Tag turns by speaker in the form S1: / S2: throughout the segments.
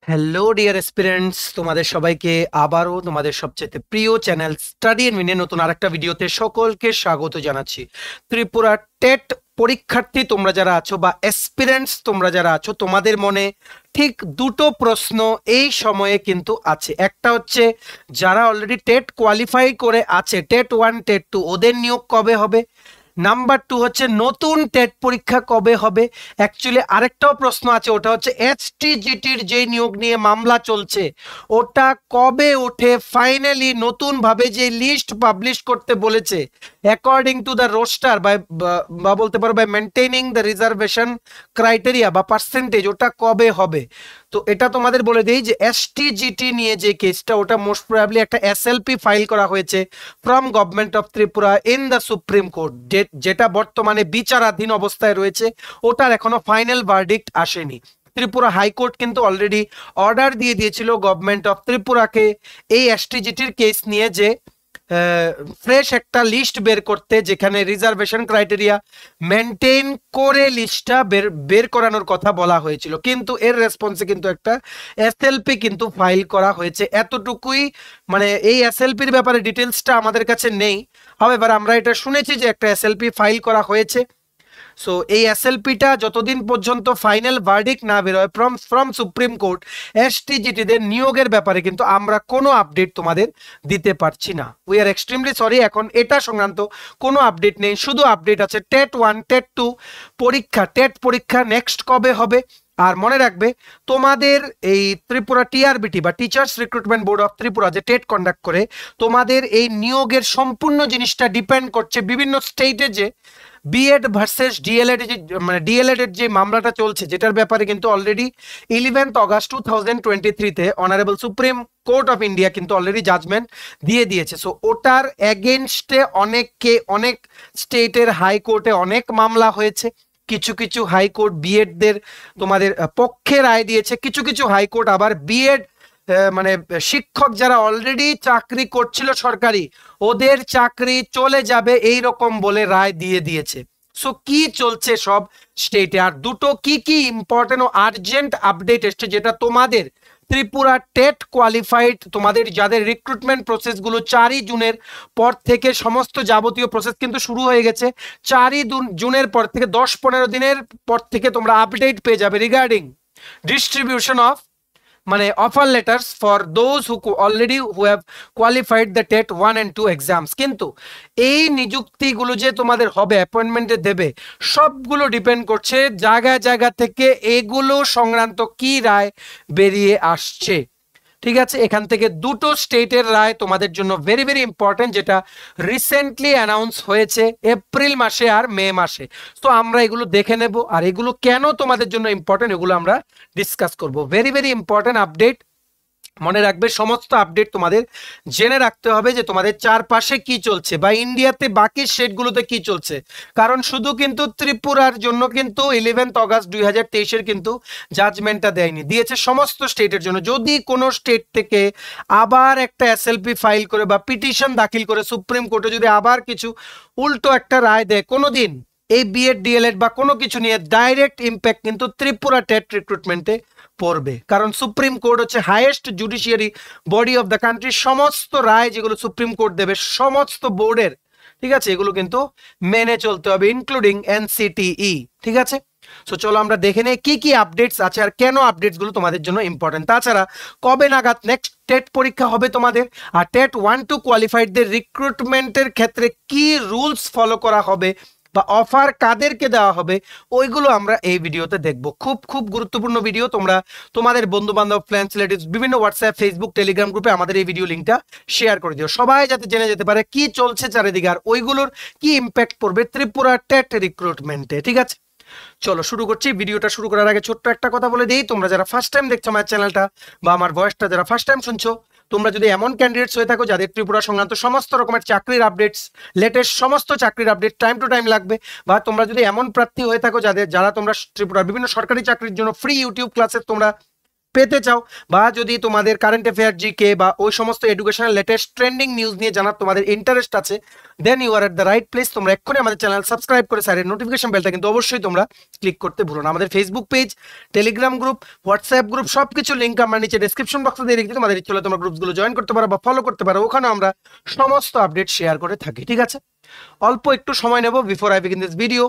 S1: Hello dear এসপিরেন্টস, তোমাদের সবাইকে আবারও তোমাদের সবচেয়ে প্রিয় চ্যানেল স্টাডি এন্ড উইনে নতুন আরেকটা ভিডিওতে সকলকে স্বাগত জানাচ্ছি। ত্রিপুরা টেট পরীক্ষার্থী তোমরা যারা আছো বা এসপিরেন্টস তোমরা যারা আছো, তোমাদের মনে ঠিক দুটো প্রশ্ন এই সময়ে কিন্তু আছে। একটা হচ্ছে যারা অলরেডি টেট কোয়ালিফাই করে আছে, টেট 1 টেট 2, ওদের নিয়োগ কবে হবে। নাম্বার 2 হচ্ছে নতুন টেট পরীক্ষা কবে হবে। অ্যাকচুয়ালি আরেকটাও প্রশ্ন আছে, ওটা হচ্ছে এসটিজিটির যে নিয়োগ নিয়ে মামলা চলছে ওটা কবে ওঠে। ফাইনালি নতুনভাবে যে লিস্ট পাবলিশ করতে বলেছে অ্যাকর্ডিং টু দ্য রোস্টার বা বলতে পারো by maintaining the reservation criteria বা পার্সেন্টেজ, ওটা কবে হবে। তো এটা তোমাদের বলে দেই যে এসটিজিটি নিয়ে যে কেসটা, ওটা মোস্ট প্রবাবলি একটা এসএলপি ফাইল করা হয়েছে from government of Tripura in the supreme court, যেটা বর্তমানে বিচারাধীন অবস্থায় রয়েছে। ওটার এখনো ফাইনাল ভার্ডিক্ট আসেনি। ত্রিপুরা হাইকোর্ট কিন্তু অলরেডি অর্ডার দিয়ে দিয়েছিল গভর্নমেন্ট অফ ত্রিপুরাকে এই এসটিজিটির কেস নিয়ে যে ফ্রেশ একটা লিস্ট বের করতে, যেখানে রিজার্ভেশন ক্রাইটেরিয়া মেনটেন করে লিস্টটা বের করানোর কথা বলা হয়েছিল। কিন্তু এর রেসপন্সে কিন্তু একটা এসএলপি কিন্তু ফাইল করা হয়েছে, এতটুকুই। মানে এই এসএলপির ব্যাপারে ডিটেলসটা আমাদের কাছে নেই, হাওয়েভার আমরা এটা শুনেছি যে একটা এসএলপি ফাইল করা হয়েছে। সো এই এসএলপিটা যতদিন পর্যন্ত ফাইনাল ভার্ডিক্ট না বেরোয় ফ্রম সুপ্রিম কোর্ট, এসটিজিটিদের নিয়োগের ব্যাপারে কিন্তু আমরা কোনো আপডেট তোমাদের দিতে পারছি না। উই আর এক্সট্রিমলি সরি, এখন এটা সংক্রান্ত কোনো আপডেট নেই। শুধু আপডেট আছে টেট 1 টেট 2 পরীক্ষা, টেট পরীক্ষা নেক্সট কবে হবে। আর মনে রাখবে, তোমাদের এই ত্রিপুরা টিআরবিটি বা teachers recruitment board of Tripura যে টেট কন্ডাক্ট করে, তোমাদের এই নিয়োগের সম্পূর্ণ জিনিসটা ডিপেন্ড করছে বিভিন্ন স্টেটে যে বিএড ভার্সেস ডিএলএড, মানে ডিএলএড এর যে মামলাটা চলছে, যেটার ব্যাপারে কিন্তু অলরেডি 11 অগাস্ট 2023-তে honourable supreme court of India কিন্তু অলরেডি জাজমেন্ট দিয়ে দিয়েছে। সো ওটার এগেনস্টে অনেক স্টেটের হাইকোর্টে অনেক মামলা হয়েছে। কিছু কিছু হাইকোর্ট বিএডদের তোমাদের পক্ষে রায় দিয়েছে, কিছু কিছু হাইকোর্ট আবার বিএড মানে শিক্ষক যারা অলরেডি চাকরি করছিল সরকারি, ওদের চাকরি চলে যাবে এই রকম বলে রায় দিয়ে দিয়েছে। সো কি চলছে সব স্টেটে, আর দুটো কি কি ইম্পর্টেন্ট ও আর্জেন্ট আপডেট এসছে, যেটা তোমাদের ত্রিপুরা টেট কোয়ালিফাইড তোমাদের যাদের রিক্রুটমেন্ট প্রসেসগুলো 4ই জুনের পর থেকে সমস্ত যাবতীয় প্রসেস কিন্তু শুরু হয়ে গেছে। 4ই জুনের পর থেকে 10-15 দিনের পর থেকে তোমরা আপডেট পেয়ে যাবে রিগার্ডিং ডিস্ট্রিবিউশন অফ মানে offer letters for those who already who have qualified the TET 1 and 2 exams. কিন্তু এই নিযুক্তিগুলো যে তোমাদের হবে, অ্যাপয়েন্টমেন্টে দেবে, সবগুলো ডিপেন্ড করছে জায়গা থেকে এগুলো সংক্রান্ত কি রায় বেরিয়ে আসছে। ঠিক আছে, এখান থেকে দুটো স্টেটের রায় তোমাদের জন্য ভেরি ভেরি ইম্পর্টেন্ট, যেটা রিসেন্টলি অ্যানাউন্স হয়েছে এপ্রিল মাসে আর মে মাসে। তো আমরা এগুলো দেখে নেব, আর এগুলো কেন তোমাদের জন্য ইম্পর্টেন্ট এগুলো আমরা ডিসকাস করব। Very very important update. মনে রাখবে, সমস্ত আপডেট তোমাদের জেনে রাখতে হবে যে তোমাদের চারপাশে কি চলছে বা ইন্ডিয়াতে বাকি স্টেটগুলোতে কি চলছে। কারণ শুধু কিন্তু ত্রিপুরার জন্য কিন্তু 11 অগাস্ট 2023-এর কিন্তু জাজমেন্টটা দেয়নি, দিয়েছে সমস্ত স্টেটের জন্য। যদি কোনো স্টেট থেকে আবার একটা এসএলপি ফাইল করে বা পিটিশন দাখিল করে সুপ্রিম কোর্টে যদি আবার কিছু উল্টো একটা রায় দেয় কোনোদিন এই বিএড ডিএলএড বা কোনো কিছু নিয়ে, ডাইরেক্ট ইম্প্যাক্ট কিন্তু ত্রিপুরা টেট রিক্রুটমেন্টে পড়বে। কারণ সুপ্রিম কোর্ট হচ্ছে highest judiciary body of the country. সমস্ত রায় যেগুলো সুপ্রিম কোর্ট দেবে সমস্ত বোর্ডের, ঠিক আছে, এগুলো কিন্তু মেনে চলতে হবে, ইনক্লুডিং এনসিটিই। ঠিক আছে, সো চলো আমরা দেখে নেই কি কি আপডেটস আছে আর কেন আপডেটসগুলো তোমাদের জন্য ইম্পর্টেন্ট। তাছাড়া কবে নাগাদ নেক্সট টেট পরীক্ষা হবে তোমাদের, আর টেট 1-2 কোয়ালিফাইডদের রিক্রুটমেন্টের ক্ষেত্রে কি রুলস ফলো করা হবে বা অফার কাদেরকে দেওয়া হবে, ওইগুলো আমরা এই ভিডিওতে দেখব। খুব খুব গুরুত্বপূর্ণ ভিডিও। তোমরা তোমাদের বন্ধু বান্ধব, ফ্রেন্ডস, রিলেটিভস, বিভিন্ন হোয়াটসঅ্যাপ, ফেসবুক, টেলিগ্রাম গ্রুপে আমাদের এই ভিডিও লিঙ্কটা শেয়ার করে দিও, সবাই যাতে জেনে যেতে পারে কি চলছে চারিদিকে আর ওইগুলোর কি ইম্প্যাক্ট পড়বে ত্রিপুরা টেট রিক্রুটমেন্টে। ঠিক আছে, চলো শুরু করছি। ভিডিওটা শুরু করার আগে ছোট্ট একটা কথা বলে দিই, তোমরা যারা ফার্স্ট টাইম দেখছো আমার চ্যানেলটা বা আমার ভয়েসটা যারা ফার্স্ট টাইম শুনছো, তোমরা যদি এমন ক্যান্ডিডেটস হয়ে থাকো যাদের ত্রিপুরা সংক্রান্ত সমস্ত রকমের চাকরির আপডেটস, লেটেস্ট সমস্ত চাকরির আপডেট টাইম টু টাইম লাগবে, বা তোমরা যদি এমন প্রার্থী হয়ে থাকো যারা তোমরা ত্রিপুরার বিভিন্ন সরকারি চাকরির জন্য ফ্রি ইউটিউব ক্লাসেস তোমরা পেতে চাও, বা যদি তোমাদের কারেন্ট অ্যাফেয়ার জিকে বা ওই সমস্ত এডুকেশনাল লেটেস্ট ট্রেন্ডিং নিউজ নিয়ে জানার তোমাদের ইন্টারেস্ট আছে, then you are at the right place. তোমরা এক্ষুনি আমাদের চ্যানেল সাবস্ক্রাইব করে সাইডের নোটিফিকেশন বেলটা কিন্তু অবশ্যই তোমরা ক্লিক করতে ভুলো না। আমাদের Facebook page, Telegram group, WhatsApp group সবকিছু লিঙ্ক আমরা নিচে ডেসক্রিপশন বক্সে দিয়ে রেখেছি। তোমাদের ইচ্ছে হলে তোমরা গ্রুপগুলো জয়েন করতে পারো বা ফলো করতে পারো, ওখানে আমরা সমস্ত আপডেট শেয়ার করে থাকি। ঠিক আছে, অল্প একটু সময় নেব before I begin this video.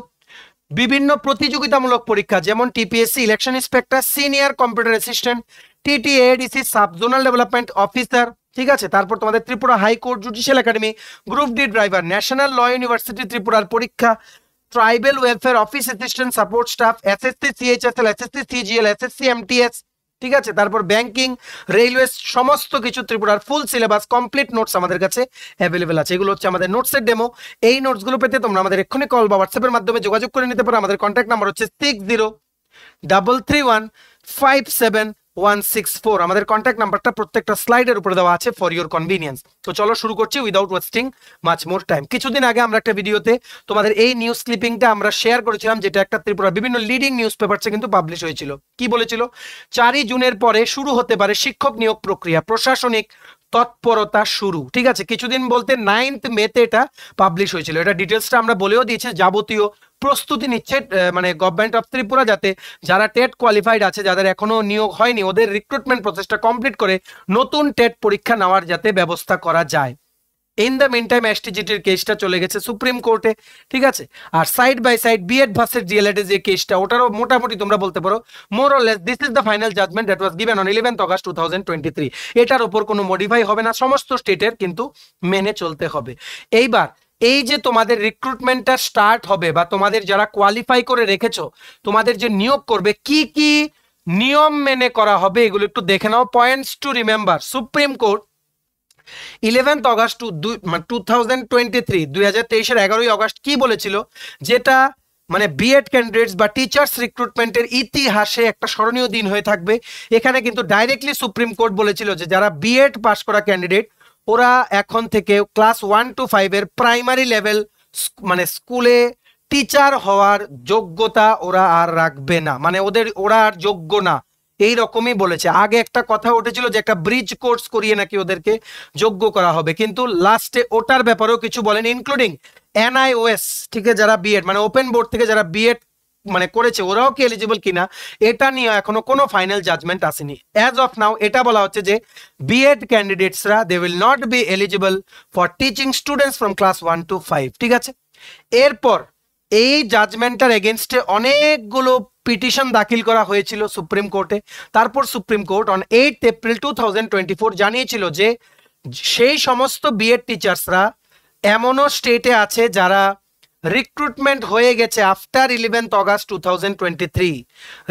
S1: বিভিন্ন প্রতিযোগিতামূলক পরীক্ষা যেমন TPSC election inspector, senior computer assistant, TTADC sub zonal development officer, ঠিক আছে, তারপর তোমাদের Tripura high court judicial academy, group D driver, national law university ত্রিপুরার পরীক্ষা, tribal welfare office assistant support staff, SSC CHSL, SSC CGL, SSC MTS, ঠিক আছে, তারপর banking, railway, সমস্ত কিছু ত্রিপুরার ফুল সিলেবাস কমপ্লিট নোটস আমাদের কাছে অ্যাভেলেবেল আছে। এগুলো হচ্ছে আমাদের নোটসের ডেমো। এই নোটসগুলো পেতে তোমরা আমাদের এক্ষুনি কল বা হোয়াটসঅ্যাপের মাধ্যমে যোগাযোগ করে নিতে পারো। আমাদের কন্ট্যাক্ট নাম্বার হচ্ছে 6033157164। আমাদের কন্ট্যাক্ট নাম্বারটা প্রত্যেকটা স্লাইডের উপরে দেওয়া আছে ফর ইউর কনভিনিয়েন্স। তো চলো শুরু করছি without wasting much more time. কিছুদিন আগে আমরা একটা ভিডিওতে তোমাদের এই নিউজ ক্লিপিংটা আমরা শেয়ার করেছিলাম, যেটা একটা ত্রিপুরা বিভিন্ন লিডিং নিউজ পেপারসে কিন্তু পাবলিশ হয়েছিল। কি বলেছিল? 4ই জুনের পরে শুরু হতে পারে শিক্ষক নিয়োগ প্রক্রিয়া, প্রশাসনিক তৎপরতা শুরু। ঠিক আছে, কিছুদিন বলতে 9th মেতে এটা পাবলিশ হয়েছিল। এটা ডিটেলসটা আমরা বলেও দিয়েছি। যাবতীয় প্রস্তুতি নিচ্ছে মানে গভর্নমেন্ট অফ ত্রিপুরা, যাতে যারা টেট কোয়ালিফাইড আছে, যাদের এখনো নিয়োগ হয়নি, ওদের রিক্রুটমেন্ট প্রসেসটা কমপ্লিট করে নতুন টেট পরীক্ষা নেওয়ার যাতে ব্যবস্থা করা যায়। ইন দ্য মিন টাইম এসটিজিটির কেসটা চলে গেছে সুপ্রিম কোর্টে। ঠিক আছে, আর side by side BEd versus DElEd যে কেসটা, ওটারও মোটামুটি তোমরা বলতে পারো more or less this is the final judgement that was given on 11th August 2023। এটার উপর কোনো মডিফাই হবে না, সমস্ত স্টেটের কিন্তু মেনে চলতে হবে। এইবার এই যে তোমাদের রিক্রুটমেন্টটা স্টার্ট হবে, বা তোমাদের যারা কোয়ালিফাই করে রেখেছো, তোমাদের যে নিয়োগ করবে, কি কি নিয়ম মেনে করা হবে এগুলো একটু দেখে নাও। Points to remember: supreme court 11th August 2023 2023-এর 11ই অগস্ট কি বলেছিল, যেটা মানে বিএড ক্যান্ডিডেটস বা টিচার্স রিক্রুটমেন্টের ইতিহাসে একটা স্মরণীয় দিন হয়ে থাকবে। এখানে কিন্তু ডাইরেক্টলি সুপ্রিম কোর্ট বলেছিল যে যারা বিএড পাস করা ক্যান্ডিডেট, ওরা এখন থেকে ক্লাস 1 to 5 এর প্রাইমারি লেভেল মানে স্কুলে টিচার হওয়ার যোগ্যতা ওরা আর রাখবে না, মানে ওরা আর যোগ্য না, এই রকমই বলেছে। আগে একটা কথা উঠেছিল যে একটা ব্রিজ কোর্স করিয়ে নাকি ওদেরকে যোগ্য করা হবে, কিন্তু লাস্টে ওটার ব্যাপারেও কিছু বলেন, ইনক্লুডিং এনআইওএস থেকে যারা বিএড মানে ওপেন বোর্ড থেকে যারা বিএড মানে করেছে, ওরাও কি এলিজিবল কিনা এটা নিয়ে এখনো কোনো ফাইনাল জাজমেন্ট আসেনি। অ্যাজ অফ নাও এটা বলা হচ্ছে যে বিএড ক্যান্ডিডেটসরা they will not be eligible for teaching students from class 1 to 5। ঠিক আছে, এরপর এই জাজমেন্টটার এগেনস্টে অনেকগুলো পিটিশন দাখিল করা হয়েছিল সুপ্রিম কোর্টে। তারপর supreme court on 8th April 2024 জানিয়েছিল যে সেই সমস্ত বিএড টিচার্সরা এমনও স্টেটে আছে যারা রিক্রুটমেন্ট হয়ে গেছে আফটার 11th August 2023।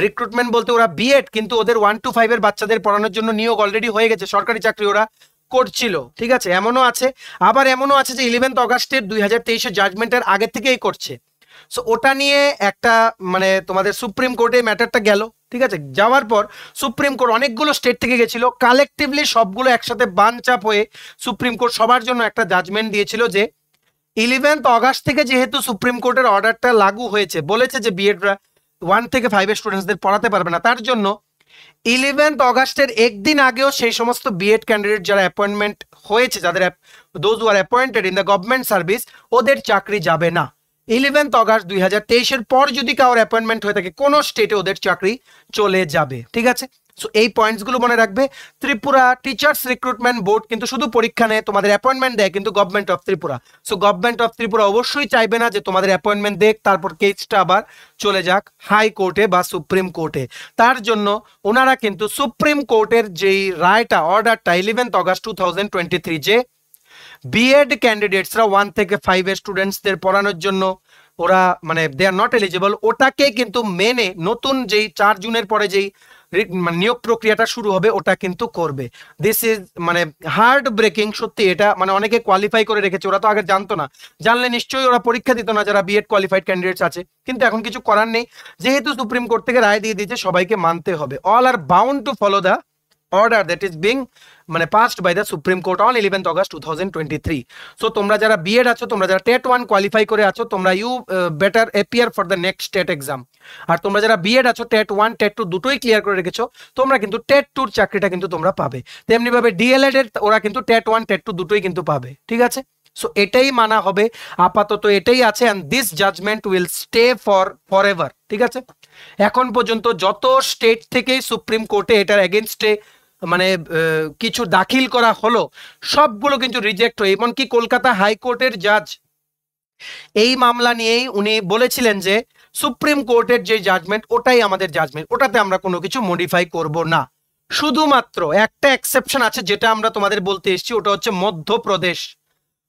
S1: রিক্রুটমেন্ট বলতে ওরা বিএড, কিন্তু ওদের 1 to 5 এর বাচ্চাদের পড়ানোর জন্য নিয়োগ অলরেডি হয়ে গেছে, সরকারি চাকরি ওরা করছিল। ঠিক আছে, এমনও আছে। আবার এমনও আছে যে 11th August 2023 জাজমেন্টের আগে থেকেই করছে। সো ওটা নিয়ে একটা মানে তোমাদের সুপ্রিম কোর্টে ম্যাটারটা গেল। ঠিক আছে, যাওয়ার পর সুপ্রিম কোর্ট অনেকগুলো স্টেট থেকে গেছিল, কালেকটিভলি সবগুলো একসাথে বানচাপ হয়ে সুপ্রিম কোর্ট সবার জন্য একটা জাজমেন্ট দিয়েছিল যে 11th August থেকে যেহেতু সুপ্রিম কোর্টের অর্ডারটা লাগু হয়েছে, বলেছে যে বিএডরা 1 থেকে 5 এর স্টুডেন্টসদের পড়াতে পারবে না, তার জন্য 11th August-এর একদিন আগেও সেই সমস্ত বিএড ক্যান্ডিডেট যারা অ্যাপয়েন্টমেন্ট হয়েছে, যাদের those who are appointed in the government service, ওদের চাকরি যাবে না। 11th August 2023-এর পর যদি কারোর অ্যাপয়েন্টমেন্ট হয়ে থাকে কোনো স্টেটে, ওদের চাকরি চলে যাবে। ঠিক আছে, সো এই পয়েন্টসগুলো মনে রাখবে। ত্রিপুরা টিচার্স রিক্রুটমেন্ট বোর্ড কিন্তু শুধু পরীক্ষা নেয়, তোমাদের অ্যাপয়েন্টমেন্ট দেয় কিন্তু government of Tripura. So government of Tripura অবশ্যই চাইবে না যে তোমাদের অ্যাপয়েন্টমেন্ট দেখ তারপর কেসটা আবার চলে যাক হাই কোর্টে বা সুপ্রিম কোর্টে। তার জন্য ওনারা কিন্তু সুপ্রিম কোর্টের যেই রায়টা, অর্ডারটা 11th August 2023 যে বিএড ক্যান্ডিডেটসরা 1 থেকে 5 এর স্টুডেন্টসদের পড়ানোর জন্য ওরা মানে দে আর নট এলিজিবল, ওটাকে কিন্তু মেনে নতুন যেই 4 জুনের পরে যেই নিয়োগ প্রক্রিয়াটা শুরু হবে ওটা কিন্তু করবে। দিস ইজ মানে হার্ড ব্রেকিং সত্যি। এটা মানে অনেকে কোয়ালিফাই করে রেখেছে, ওরা তো আগে জানতো না, জানলে নিশ্চয়ই ওরা পরীক্ষা দিত না যারা বিএড কোয়ালিফাইড ক্যান্ডিডেটস আছে, কিন্তু এখন কিছু করার নেই, যেহেতু সুপ্রিম কোর্ট থেকে রায় দিয়ে দিয়েছে সবাইকে মানতে হবে। All are bound to follow the order that is being মানে passed by the Supreme Court on 11th August 2023. So তোমরা যারা বিএড আছো, তোমরা যারা টেট 1 কোয়ালিফাই করে আছো, তোমরা you better appear for the next TET exam. আর তোমরা যারা বিএড আছো টেট 1 টেট 2 দুটোই ক্লিয়ার করে রেখেছো, তোমরা কিন্তু টেট 2 এর চাকরিটা কিন্তু তোমরা পাবে। তেমনি ভাবে ডিএলএড এর ওরা কিন্তু টেট 1 টেট 2 দুটোই কিন্তু পাবে, ঠিক আছে। সো এটাই মানা হবে, আপাতত এটাই আছে, and this judgment will stay forever, ঠিক আছে। এখন পর্যন্ত যত স্টেট থেকে সুপ্রিম কোর্টে এটার এগেনস্টে মানে কিছু দাখিল করা হলো, সবগুলো কিন্তু রিজেক্ট হয়ে, এমনকি কলকাতা হাইকোর্টের জাজ এই মামলা নিয়েই উনি বলেছিলেন যে সুপ্রিম কোর্টের যে জাজমেন্ট ওটাই আমাদের জাজমেন্ট, ওটাতে আমরা কোনো কিছু মডিফাই করব না। শুধুমাত্র একটা এক্সেপশন আছে যেটা আমরা তোমাদের বলতে এসেছি, ওটা হচ্ছে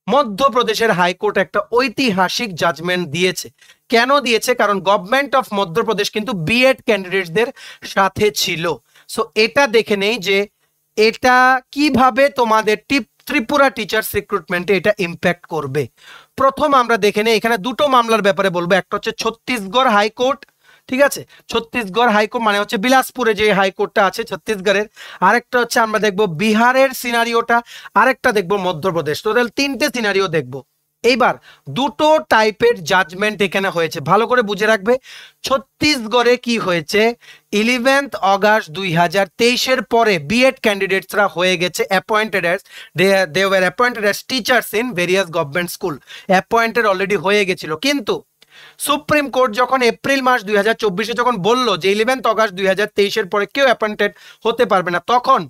S1: মধ্যপ্রদেশের হাইকোর্ট একটা ঐতিহাসিক জাজমেন্ট দিয়েছে। কেন দিয়েছে? কারণ গভর্নমেন্ট অফ মধ্যপ্রদেশ কিন্তু বিএড ক্যান্ডিডেটদের সাথে ছিল। সো এটা দেখে নেই যে এটা কিভাবে তোমাদের ত্রিপুরা টিচার্স রিক্রুটমেন্টে এটা ইম্প্যাক্ট করবে। প্রথম আমরা দেখে নেই, এখানে দুটো মামলার ব্যাপারে বলবো। একটা হচ্ছে ছত্তিশগড় হাইকোর্ট, ঠিক আছে, ছত্তিশগড় হাইকোর্ট মানে হচ্ছে বিলাসপুরে যে হাইকোর্টটা আছে ছত্তিশগড়ের, আরেকটা হচ্ছে আমরা দেখবো বিহারের সিনারিওটা, আরেকটা দেখবো মধ্যপ্রদেশ। টোটাল তিনটে সিনারিও দেখবো। এইবার দুটো টাইপের জাজমেন্ট এখানে হয়েছে, ভালো করে বুঝে রাখবে। ছত্তিশগড়ে কি হয়েছে, 11th অগাস্ট 2023-এর পরে বিএড ক্যান্ডিডেটসরা হয়ে গেছে appointed as they were appointed as teachers in various government school, appointed already হয়ে গেছিল। কিন্তু সুপ্রিম কোর্ট যখন এপ্রিল মাস 2024-এ যখন বললো যে 11th অগাস্ট 2023-এর পরে কেউ অ্যাপয়েন্টেড হতে পারবে না, তখন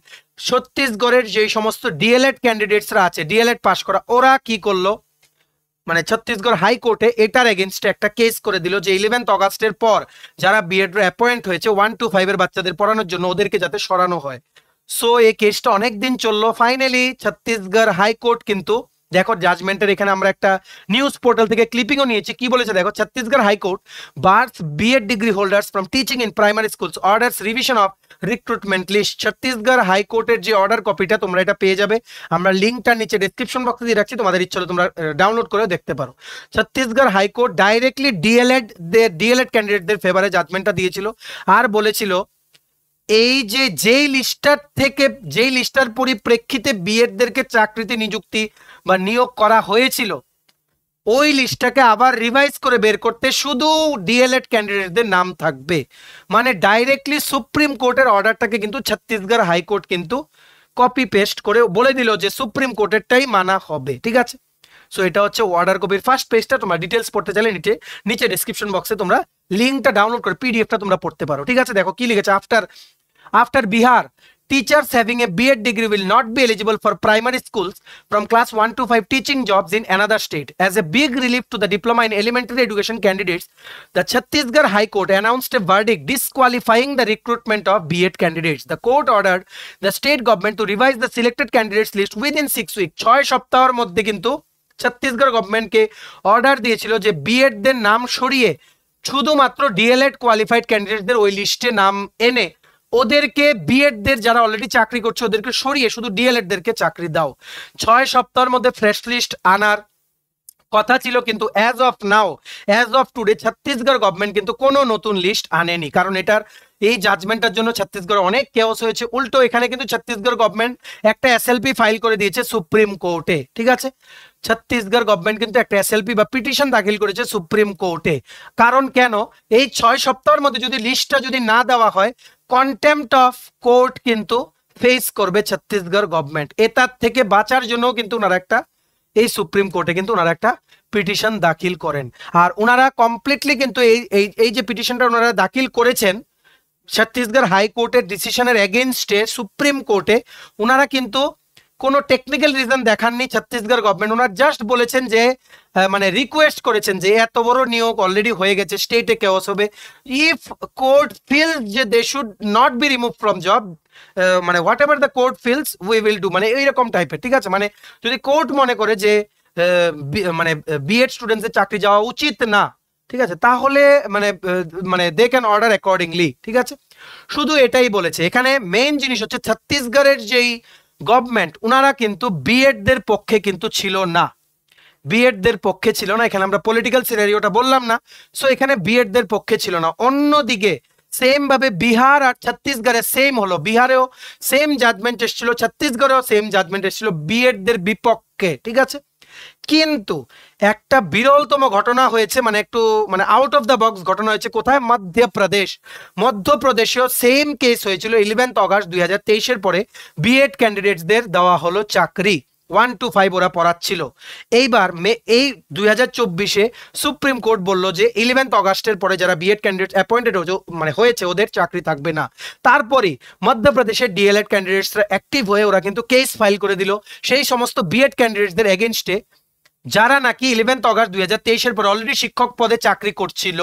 S1: ছত্তিশগড়ের যে সমস্ত ডিএলএড ক্যান্ডিডেটসরা আছে, ডিএলএড পাস করা, ওরা কি করলো, মানে ছত্তিশগড় হাইকোর্টে এটার এগেনস্টে একটা কেস করে দিল যে 11th অগাস্টের পর যারা বিএড অ্যাপয়েন্ট হয়েছে 1 to 5 এর বাচ্চাদের পড়ানোর জন্য, ওদেরকে যাতে সরানো হয়। সো এই কেসটা অনেকদিন চললো। ফাইনালি ছত্তিশগড় হাইকোর্ট কিন্তু, দেখো জাজমেন্টের এখানে আমরা একটা নিউজ পোর্টাল থেকে ক্লিপিংও নিয়েছি, কি বলেছে দেখো, Chhattisgarh high court bars BEd degree holders from teaching in primary schools orders revision of recruitment list. Chhattisgarh হাইকোর্টের যে অর্ডার কপিটা তোমরা এটা পেয়ে যাবে, আমরা লিঙ্কটা নিচে ডেসক্রিপশন বক্সে দিয়ে রাখছি, তোমাদের ইচ্ছা হলে তোমরা ডাউনলোড করে দেখতে পারো। ছত্তিশগড় হাইকোর্ট ডাইরেক্টলি ডিএলএড ক্যান্ডিডেটদের ফেভারে জাজমেন্টটা দিয়েছিল, আর বলেছিল এই যেই লিস্টার পরিপ্রেক্ষিতে বিএডদেরকে চাকরিতে নিযুক্তি বা নিয়োগ করা হয়েছিল, ওই লিস্টটাকে আবার রিভাইজ করে বের করতে শুধু ডিএলএড ক্যান্ডিডেটদের নাম থাকবে। মানে ডাইরেক্টলি সুপ্রিম কোর্টের অর্ডারটাকে কিন্তু ছত্তিশগড় হাইকোর্ট কিন্তু কপি পেস্ট করে বলে দিল যে সুপ্রিম কোর্টেরটাই মানা হবে, ঠিক আছে। সো এটা হচ্ছে অর্ডার কপির ফার্স্ট পেজটা, তোমরা ডিটেলস পড়তে চাইলে নিচে ডেসক্রিপশন বক্সে তোমরা লিঙ্কটা ডাউনলোড করে পিডিএফটা তোমরা পড়তে পারো, ঠিক আছে। দেখো কি লিখেছে, after Bihar, teachers having a BEd degree will not be eligible for primary schools from class 1 to 5 teaching jobs in another state. As a big relief to the diploma in elementary education candidates, the Chhattisgarh High Court announced a verdict disqualifying the recruitment of BEd candidates. The court ordered the state government to revise the selected candidates list within 6 weeks. 6 সপ্তাহের মধ্যে কিন্তু ছত্তিশগড় গভর্নমেন্টকে order দিয়েছিল যে বিএডদের নাম সরিয়ে শুধুমাত্র D.El.Ed qualified ক্যান্ডিডেটদের ওই লিস্টে নাম এনে ওদেরকে বিএডদের যারা অলরেডি চাকরি করছে ওদেরকে সরিয়ে শুধু ডিএলএডদেরকে চাকরি দাও। 6 সপ্তাহের মধ্যে ফ্রেশ লিস্ট আনার কথা ছিল, কিন্তু as of today Chhattisgarh government কিন্তু কোনো নতুন লিস্ট আনেনি, কারণ এটার এই জাজমেন্টের জন্য ছত্তিশগড় অনেক কেওস হয়েছে। উল্টো এখানে কিন্তু ছত্তিশগড় গভর্নমেন্ট একটা এসএলপি ফাইল করে দিয়েছে সুপ্রিম কোর্টে, ঠিক আছে। ছত্তিশগড় গভর্নমেন্ট কিন্তু একটা এসএলপি বা পিটিশন দাখিল করেছে সুপ্রিম কোর্টে। কারণ কেন, এই 6 সপ্তাহের মধ্যে যদি লিস্টটা যদি না দেওয়া হয়, কন্টেম্পট অফ কোর্ট কিন্তু ফেস করবে ছত্তিশগড় গভর্নমেন্ট। এটার থেকে বাঁচার জন্য কিন্তু ওনারা একটা এই সুপ্রিম কোর্টে কিন্তু ওনারা একটা পিটিশন দাখিল করেন। আর ওনারা কমপ্লিটলি কিন্তু এই যে পিটিশনটা ওনারা দাখিল করেছেন ছত্তিশগড় হাইকোর্টের ডিসিশনের এগেনস্টে সুপ্রিম কোর্টে, ওনারা কিন্তু কোনো টেকনিক্যাল রিজন দেখাননি ছত্তিশগড় গভর্নমেন্ট। ওনারা জাস্ট বলেছেন যে মানে রিকোয়েস্ট করেছেন যে এত বড় নিয়োগ অলরেডি হয়ে গেছে, স্টেটে কেওস হবে, ইফ কোর্ট ফিলস যে they should not be remove from job, মানে whatever the court feels we will do, মানে এইরকম টাইপের, ঠিক আছে। মানে যদি কোর্ট মনে করে যে মানে বিএড স্টুডেন্টসের চাকরি যাওয়া উচিত না, ঠিক আছে, তাহলে মানে দে ক্যান অর্ডার অ্যাকর্ডিংলি, ঠিক আছে। শুধু এটাই বলেছে। এখানে মেইন জিনিস হচ্ছে ছত্তিশগড়ের যেই গভর্নমেন্ট ওনারা কিন্তু বিএডদের পক্ষে কিন্তু ছিল না, এখানে আমরা পলিটিক্যাল সিনারিওটা বললাম না, সো এখানে বিএডদের পক্ষে ছিল না। অন্যদিকে সেম ভাবে বিহার আর ছত্তিশগড়ে সেম হলো, বিহারেও সেম জাজমেন্ট এসেছিল, ছত্তিশগড়েও সেম জাজমেন্ট এসেছিল বিএড দের বিপক্ষে, ঠিক আছে। কিন্তু একটা বিরলতম ঘটনা হয়েছে, মানে একটু মানে আউট অফ দ্য বক্স ঘটনা হয়েছে কোথায়, মধ্যপ্রদেশেও সেম কেস হয়েছিল 11 অগস্ট 2023 পরে বিএড ক্যান্ডিডেটসদের দেওয়া হলো চাকরি, 1 to 5 ওরা পড়াচ্ছিল। এইবার এই 2024-এ সুপ্রিম কোর্ট বলল যে 11 অগস্টের পরে যারা বিএড ক্যান্ডিডেট অ্যাপয়েন্টেড মানে হয়েছে ওদের চাকরি থাকবে না। তারপরে মধ্যপ্রদেশের ডিএলএড ক্যান্ডিডেটসরা অ্যাক্টিভ হয়ে ওরা কিন্তু কেস ফাইল করে দিল সেই সমস্ত বিএড ক্যান্ডিডেটসদের এগেনস্টে যারা নাকি 11 অগস্ট 2023 পর অলরেডি শিক্ষক পদে চাকরি করছিল।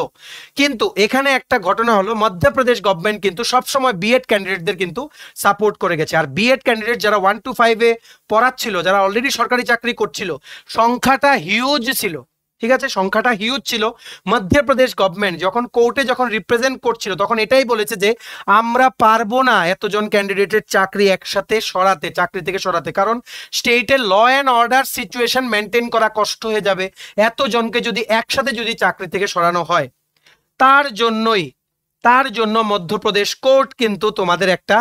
S1: কিন্তু এখানে একটা ঘটনা হলো, মধ্যপ্রদেশ গভর্নমেন্ট কিন্তু সবসময় বিএড ক্যান্ডিডেটদের কিন্তু সাপোর্ট করে গেছে। আর বিএড ক্যান্ডিডেট যারা 1 to 5-এ পড়াচ্ছিল, যারা অলরেডি সরকারি চাকরি করছিল, সংখ্যাটা হিউজ ছিল, ঠিক আছে, সংখ্যাটা হিউজ ছিল। মধ্যপ্রদেশ গভর্নমেন্ট যখন কোর্টে যখন রিপ্রেজেন্ট করছিল তখন এটাই বলেছে যে আমরা পারবো না এতজন ক্যান্ডিডেটের চাকরি একসাথে সরাতে, চাকরি থেকে সরাতে, কারণ স্টেটের law and order situation maintain করা কষ্ট হয়ে যাবে এতজনকে যদি একসাথে যদি চাকরি থেকে সরানো হয়। তার জন্য মধ্যপ্রদেশ কোর্ট কিন্তু তোমাদের একটা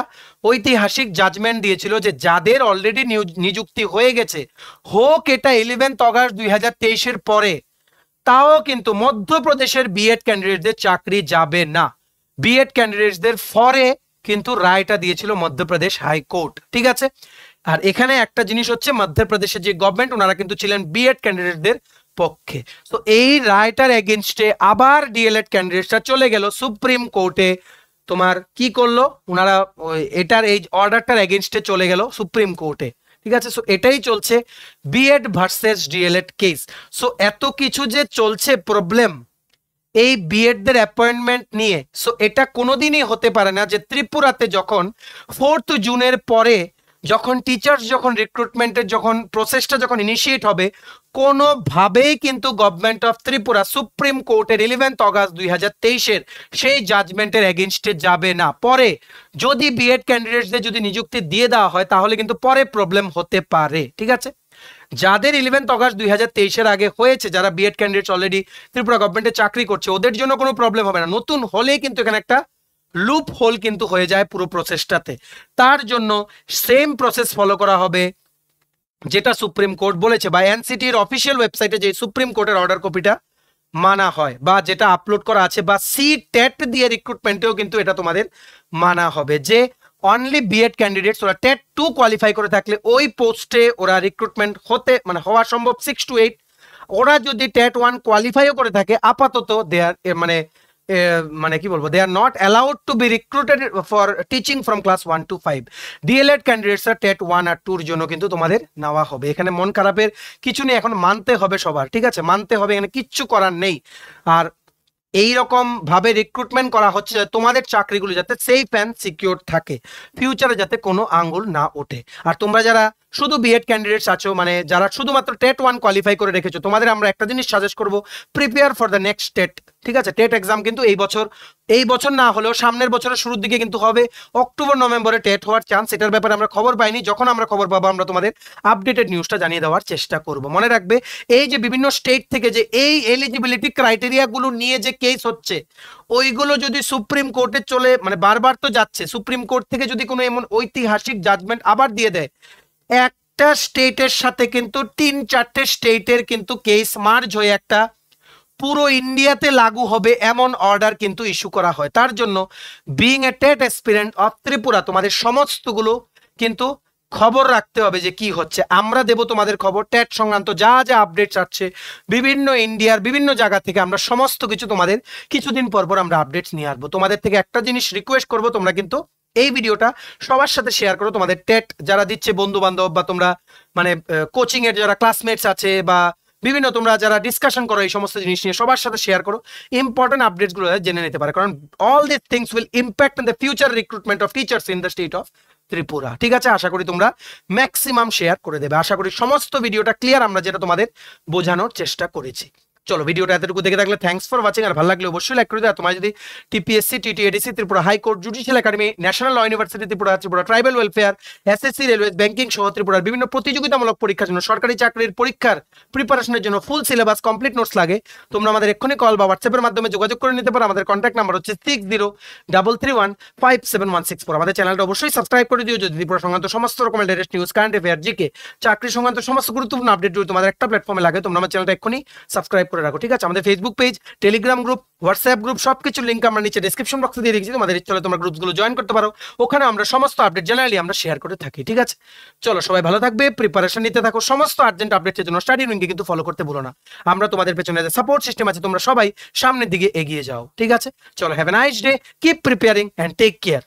S1: ঐতিহাসিক জাজমেন্ট দিয়েছিল যে যাদের অলরেডি নিযুক্তি হয়ে গেছে, হোক এটা 11 অগস্ট 2023 পরে, তাও কিন্তু মধ্যপ্রদেশের বিএড ক্যান্ডিডেটদের চাকরি যাবে না। বিএড ক্যান্ডিডেটসদের ফরে কিন্তু রায়টা দিয়েছিল মধ্যপ্রদেশ হাইকোর্ট, ঠিক আছে। আর এখানে একটা জিনিস হচ্ছে, মধ্যপ্রদেশের যে গভর্নমেন্ট ওনারা কিন্তু ছিলেন বিএড ক্যান্ডিডেটদের পক্ষে। তো এই রায়টার এগেনস্টে আবার ডিএলএড ক্যান্ডিডেটরা চলে গেল সুপ্রিম কোর্টে। তোমার কি করলো ওনারা, এটার এই অর্ডারটার এগেনস্টে চলে গেল সুপ্রিম কোর্টে, ঠিক আছে। সো এটাই চলছে BEd versus DElEd case. So এত কিছু যে চলছে প্রবলেম এই বিএডদের অ্যাপয়েন্টমেন্ট নিয়ে, সো এটা কোনোদিনই হতে পারে না যে ত্রিপুরাতে যখন 4 জুনের পরে যখন টিচার্স যখন রিক্রুটমেন্টের যখন প্রসেসটা যখন ইনিশিয়েট হবে, কোনোভাবেই কিন্তু গভর্নমেন্ট অফ ত্রিপুরা সুপ্রিম কোর্টের 11 অগস্ট 2023 সেই জাজমেন্টের এগেনস্টে যাবে না। পরে যদি বিএড ক্যান্ডিডেটসদের যদি নিযুক্তি দিয়ে দেওয়া হয় তাহলে কিন্তু পরে প্রবলেম হতে পারে, ঠিক আছে। যাদের 11 অগস্ট 2023 আগে হয়েছে, যারা বিএড ক্যান্ডিডেটস অলরেডি ত্রিপুরা গভর্নমেন্টে চাকরি করছে, ওদের জন্য কোনো প্রবলেম হবে না। নতুন হলেই কিন্তু এখানে একটা লুপ হোল কিন্তু হয়ে যায় পুরো প্রসেসটাতে। তার জন্য সেম প্রসেস ফলো করা হবে যেটা সুপ্রিম কোর্ট বলেছে, বা এনসিটির অফিসিয়াল ওয়েবসাইটে যে সুপ্রিম কোর্টের অর্ডার কপিটা মানা হয় বা যেটা আপলোড করা আছে, বা সি টেট দিয়ে রিক্রুটমেন্টেও কিন্তু এটা তোমাদের মানা হবে যে অনলি বিএড ক্যান্ডিডেটস ওরা টেট 2 কোয়ালিফাই করে থাকলে ওই পোস্টে ওরা রিক্রুটমেন্ট হতে মানে হওয়া সম্ভব 6 to 8। ওরা যদি টেট 1 কোয়ালিফাইও করে থাকে আপাতত দে আর মানে কি বলবো, they are not allowed to be recruited for teaching from class 1 to 5। DElEd ক্যান্ডিডেটসরা টেট 1 আর 2 জন্য কিন্তু তোমাদের নেওয়া হবে। এখানে মন খারাপের কিছু নেই, এখন মানতে হবে সবার, ঠিক আছে, মানতে হবে, এখানে কিচ্ছু করার নেই। আর এই রকম ভাবে রিক্রুটমেন্ট করা হচ্ছে তোমাদের চাকরিগুলো যাতে সেফ অ্যান্ড সিকিউর থাকে, ফিউচারে যাতে কোনো আঙ্গুল না ওঠে। আর তোমরা যারা শুধু বিএড ক্যান্ডিডেটস আছো, মানে যারা শুধুমাত্র টেট 1 কোয়ালিফাই করে রেখেছো, তোমাদের আমরা একটা জিনিস সাজেস্ট করবো, prepare for the next TET, ঠিক আছে। টেট এক্সাম কিন্তু এই বছর না হলেও সামনের বছরের শুরুর দিকে কিন্তু হবে, অক্টোবর নভেম্বরে টেট হওয়ার চান্স। এটার ব্যাপারে আমরা খবর পাইনি, যখন আমরা খবর পাবো আমরা তোমাদের আপডেটেড নিউজটা জানিয়ে দেওয়ার চেষ্টা করব। মনে রাখবে এই যে বিভিন্ন স্টেট থেকে যে এই এলিজিবিলিটি ক্রাইটেরিয়াগুলো নিয়ে যে কেস হচ্ছে, ওইগুলো যদি সুপ্রিম কোর্টে চলে, মানে বারবার তো যাচ্ছে, সুপ্রিম কোর্ট থেকে যদি কোনো এমন ঐতিহাসিক জাজমেন্ট আবার দিয়ে দেয়, একটা স্টেটের সাথে কিন্তু 3-4টে স্টেটের কিন্তু কেস মার্জ হয়ে একটা পুরো ইন্ডিয়াতে লাগু হবে এমন অর্ডার কিন্তু ইস্যু করা হয়। তার জন্য being a TET aspirant of Tripura তোমাদের সমস্তগুলো কিন্তু খবর রাখতে হবে যে কি হচ্ছে। আমরা দেব তোমাদের খবর, টেট সংক্রান্ত যা যা আপডেটস আসছে বিভিন্ন ইন্ডিয়ার বিভিন্ন জায়গা থেকে আমরা সমস্ত কিছু তোমাদের কিছুদিন পর পর আমরা আপডেটস নিয়ে আসবো। তোমাদের থেকে একটা জিনিস রিকোয়েস্ট করবো, তোমরা কিন্তু এই ভিডিওটা সবার সাথে শেয়ার করো। তোমাদের টেট যারা দিচ্ছে বন্ধু বান্ধব বা তোমরা মানে কোচিং এর যারা ক্লাসমেটস আছে বা বিভিন্ন তোমরা যারা ডিসকাশন করো এই সমস্ত জিনিস নিয়ে সবার সাথে শেয়ার করো, ইম্পর্টেন্ট আপডেটস গুলো জেনে নিতে পারে, কারণ all this things will impact in the future recruitment of teachers in the state of Tripura, ঠিক আছে। আশা করি তোমরা ম্যাক্সিমাম শেয়ার করে দেবে। আশা করি সমস্ত ভিডিওটা ক্লিয়ার, আমরা যেটা তোমাদের বোঝানোর চেষ্টা করেছি। চলো ভিডিওটা এতটুকু দেখে থাকলে থ্যাঙ্কস ফর ওয়াচিং, আর ভালো লাগলে অবশ্যই লাইক করে দাও। তোমার যদি TPSC, TTADC, Tripura high court, judicial academy, national law university Tripura, Tripura tribal welfare, SSC, railway, banking সহ ত্রিপুরার বিভিন্ন প্রতিযোগিতামূলক পরীক্ষার জন্য, সরকারি চাকরির পরীক্ষার প্রিপারেশনের জন্য ফুল সিলেবাস কমপ্লিট নোটস লাগে, তোমরা আমাদের এক্ষুনি কল বা হোয়াটসঅ্যাপের মাধ্যমে যোগাযোগ করে নিতে পারো। আমাদের কন্ট্যাক্ট নাম্বার হচ্ছে 6033157164। আমাদের চ্যানেলটা অবশ্যই সাবস্ক্রাইব করে দিও যদি ত্রিপুরা সংক্রান্ত সমস্ত রকমের latest news, current affair, GK, চাকরি সংক্রান্ত সমস্ত গুরুত্বপূর্ণ আপডেট যদি তোমাদের একটা প্ল্যাটফর্মে লাগে, তোমরা আমার চ্যানেলটা এক্ষুনি সাবস্ক্রাইব করে রাখো, ঠিক আছে? আমাদের Facebook page, Telegram group, WhatsApp group সবকিছু লিংক আমরা নিচে ডেসক্রিপশন বক্সে দিয়ে রেখেছি, তোমাদের ইচ্ছে হলে তোমরা গ্রুপগুলো জয়েন করতে পারো। ওখানে আমরা সমস্ত আপডেট জেনারেলি আমরা শেয়ার করে থাকি, ঠিক আছে? চলো সবাই ভালো থাকবে, প্রিপারেশন নিতে থাকো, সমস্ত আর্জেন্ট আপডেটের জন্য স্টাডি উইংকে কিন্তু ফলো করতে ভুলো না। আমরা তোমাদের পেছনে যে সাপোর্ট সিস্টেম আছে, তোমরা সবাই সামনের দিকে এগিয়ে যাও, ঠিক আছে? চলো, have a nice day, keep preparing and take care.